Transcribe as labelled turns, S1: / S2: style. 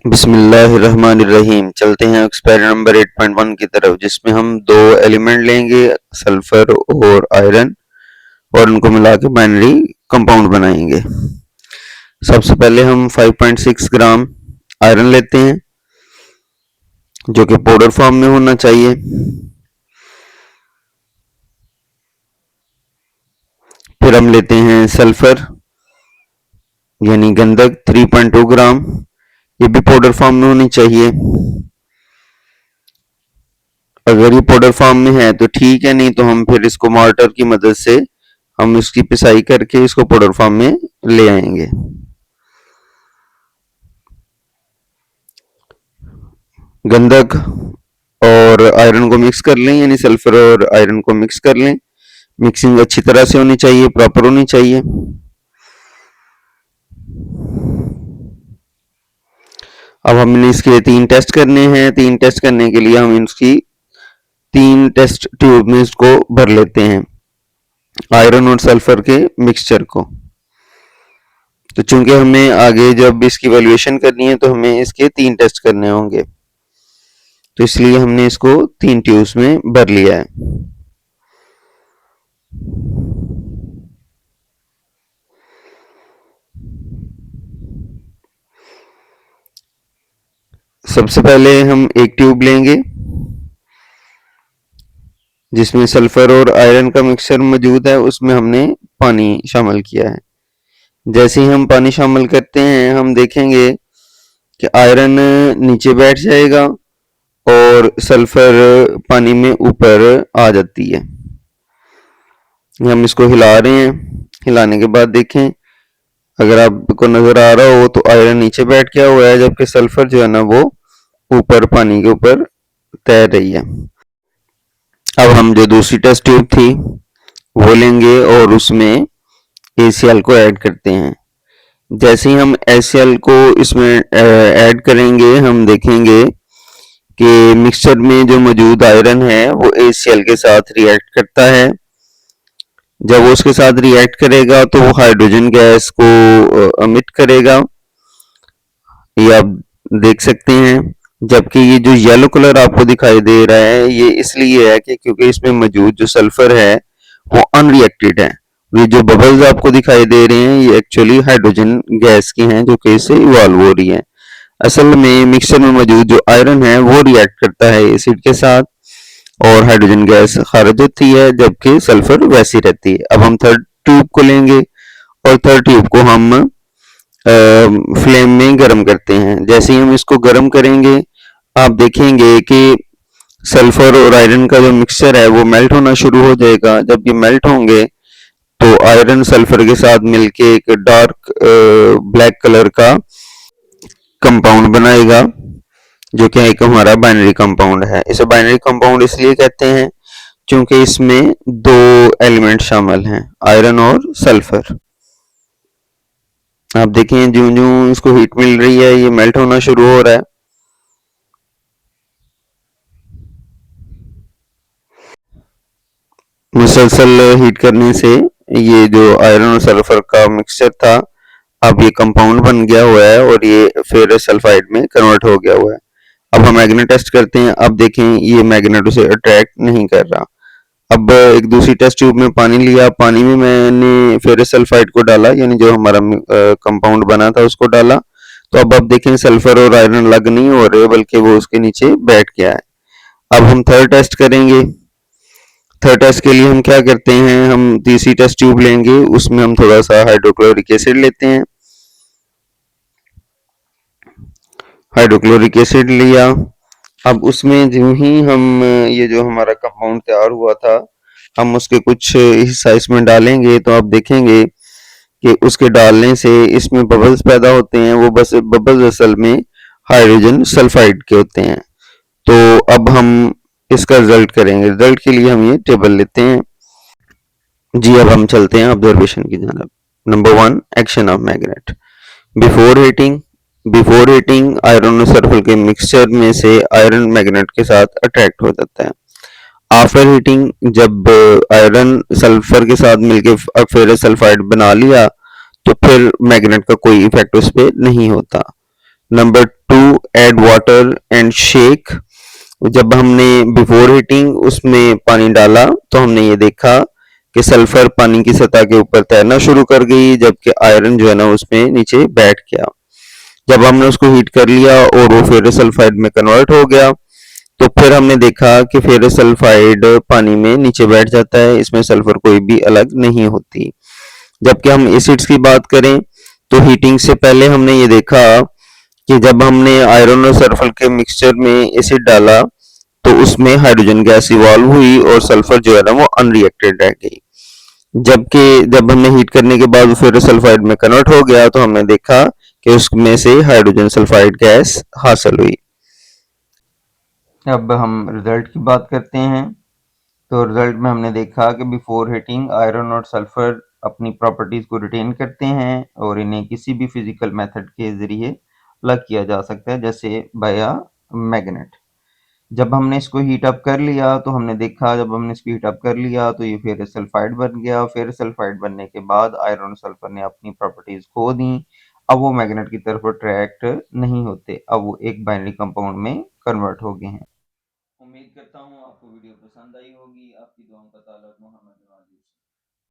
S1: बिस्मिल्लाहिर्रहमानिर्रहीम। चलते हैं एक्सपेरिमेंट नंबर 8.1 की तरफ, जिसमें हम दो एलिमेंट लेंगे, सल्फर और आयरन, और उनको मिला के बाइनरी कंपाउंड बनाएंगे। सबसे पहले हम 5.6 ग्राम आयरन लेते हैं, जो कि पाउडर फॉर्म में होना चाहिए। फिर हम लेते हैं सल्फर यानी गंधक 3.2 ग्राम, ये भी पाउडर फॉर्म में होनी चाहिए। अगर ये पाउडर फॉर्म में है तो ठीक है, नहीं तो हम फिर इसको मॉर्टर की मदद से हम इसकी पिसाई करके इसको पाउडर फॉर्म में ले आएंगे। गंधक और आयरन को मिक्स कर लें, यानी सल्फर और आयरन को मिक्स कर लें। मिक्सिंग अच्छी तरह से होनी चाहिए, प्रॉपर होनी चाहिए। अब हमने इसके 3 टेस्ट करने हैं। 3 टेस्ट करने के लिए हम इसकी 3 टेस्ट ट्यूब में इसको भर लेते हैं, आयरन और सल्फर के मिक्सचर को। तो चूंकि हमें आगे जब इसकी वैल्यूएशन करनी है तो हमें इसके 3 टेस्ट करने होंगे, तो इसलिए हमने इसको 3 ट्यूब्स में भर लिया है। सबसे पहले हम एक ट्यूब लेंगे जिसमें सल्फर और आयरन का मिक्सचर मौजूद है, उसमें हमने पानी शामिल किया है। जैसे ही हम पानी शामिल करते हैं, हम देखेंगे कि आयरन नीचे बैठ जाएगा और सल्फर पानी में ऊपर आ जाती है। हम इसको हिला रहे हैं। हिलाने के बाद देखें, अगर आपको नजर आ रहा हो तो आयरन नीचे बैठ गया हुआ है, जबकि सल्फर जो है ना वो ऊपर पानी के ऊपर तैर रही है। अब हम जो दूसरी टेस्ट ट्यूब थी वो लेंगे और उसमें ACl को ऐड करते हैं। जैसे ही हम ACl को इसमें ऐड करेंगे, हम देखेंगे कि मिक्सचर में जो मौजूद आयरन है वो ACl के साथ रिएक्ट करता है। जब वो उसके साथ रिएक्ट करेगा तो वो हाइड्रोजन गैस को एमिट करेगा, ये आप देख सकते हैं। जबकि ये जो येलो कलर आपको दिखाई दे रहा है, ये इसलिए है कि क्योंकि इसमें मौजूद जो सल्फर है वो अनरिएक्टेड है। ये जो बबल्स आपको दिखाई दे रहे हैं, ये एक्चुअली हाइड्रोजन गैस की हैं जो कि इससे इवॉल्व हो रही है। असल में मिक्सचर में मौजूद जो आयरन है वो रिएक्ट करता है एसिड के साथ और हाइड्रोजन गैस खारिज होती है, जबकि सल्फर वैसी रहती है। अब हम थर्ड ट्यूब को लेंगे और थर्ड ट्यूब को हम फ्लेम में गर्म करते हैं। जैसे ही हम इसको गर्म करेंगे, आप देखेंगे कि सल्फर और आयरन का जो मिक्सचर है वो मेल्ट होना शुरू हो जाएगा। जब ये मेल्ट होंगे तो आयरन सल्फर के साथ मिलके एक डार्क ब्लैक कलर का कंपाउंड बनाएगा, जो कि एक हमारा बाइनरी कंपाउंड है। इसे बाइनरी कंपाउंड इसलिए कहते हैं क्योंकि इसमें 2 एलिमेंट शामिल हैं, आयरन और सल्फर। आप देखें ज्यों ज्यों इसको हीट मिल रही है, ये मेल्ट होना शुरू हो रहा है। मुसलसल हीट करने से ये जो आयरन और सल्फर का मिक्सचर था, अब ये कंपाउंड बन गया हुआ है और ये फिर सल्फाइड में कन्वर्ट हो गया हुआ है। अब हम मैग्नेट टेस्ट करते हैं। अब देखें ये मैग्नेट उसे अट्रैक्ट नहीं कर रहा। अब एक दूसरी टेस्ट ट्यूब में पानी लिया, पानी में मैंने फेरस सल्फाइड को डाला, यानी जो हमारा कंपाउंड बना था उसको डाला। तो अब आप देखें सल्फर और आयरन अलग नहीं हो रहे, बल्कि वो उसके नीचे बैठ गया है। अब हम थर्ड टेस्ट करेंगे। थर्ड टेस्ट के लिए हम क्या करते हैं, हम तीसरी टेस्ट ट्यूब लेंगे, उसमें हम थोड़ा सा हाइड्रोक्लोरिक एसिड लेते हैं। हाइड्रोक्लोरिक एसिड लिया। अब उसमें जो ही हम ये जो हमारा कंपाउंड तैयार हुआ था, हम उसके कुछ हिस्सा इसमें डालेंगे, तो आप देखेंगे कि उसके डालने से इसमें बबल्स पैदा होते हैं। वो बस बबल्स असल में हाइड्रोजन सल्फाइड के होते हैं। तो अब हम इसका रिजल्ट करेंगे। रिजल्ट के लिए हम ये टेबल लेते हैं जी। अब हम चलते हैं ऑब्जर्वेशन की जानब। Number 1, action of magnet. Before heating iron और सल्फर के मिक्सचर में से आयरन मैग्नेट के साथ अट्रैक्ट हो जाता है। आफ्टर हीटिंग, जब आयरन सल्फर के साथ मिलकर फेरस सल्फाइड बना लिया, तो फिर मैग्नेट का कोई इफेक्ट उस पर नहीं होता। Number 2, add water and shake. जब हमने बिफोर हीटिंग उसमें पानी डाला तो हमने ये देखा कि सल्फर पानी की सतह के ऊपर तैरना शुरू कर गई, जबकि आयरन जो है ना उसमें नीचे बैठ गया। जब हमने उसको हीट कर लिया और वो फेरस सल्फाइड में कन्वर्ट हो गया, तो फिर हमने देखा कि फेरस सल्फाइड पानी में नीचे बैठ जाता है, इसमें सल्फर कोई भी अलग नहीं होती। जबकि हम एसिड्स की बात करें तो हीटिंग से पहले हमने ये देखा कि जब हमने आयरन और सल्फर के मिक्सचर में एसिड डाला तो उसमें हाइड्रोजन गैस इवॉल्व हुई और सल्फर जो है ना वो अनरिएक्टेड रह गई। जबकि जब हमने हीट करने के बाद फिर सल्फाइड में कन्वर्ट हो गया तो हमने देखा कि उसमें से हाइड्रोजन सल्फाइड गैस हासिल हुई। अब हम रिजल्ट की बात करते हैं। तो रिजल्ट में हमने देखा कि बिफोर हीटिंग आयरन और सल्फर अपनी प्रॉपर्टीज को रिटेन करते हैं और इन्हें किसी भी फिजिकल मेथड के जरिए अलग किया जा सकता है, जैसे बाया मैग्नेट। जब हमने इसको हीट अप कर लिया तो हमने देखा, जब हमने इसको हीट अप कर लिया तो ये फेरस सल्फाइड बन गया। फेरस सल्फाइड बनने के बाद आयरन और सल्फर ने अपनी प्रॉपर्टीज खो दी। अब वो मैग्नेट की तरफ अट्रैक्ट नहीं होते, अब वो एक बाइनरी कंपाउंड में कन्वर्ट हो गए हैं। उम्मीद करता हूँ आपको वीडियो पसंद आई होगी। आपकी दुआओं का ताला मोहम्मद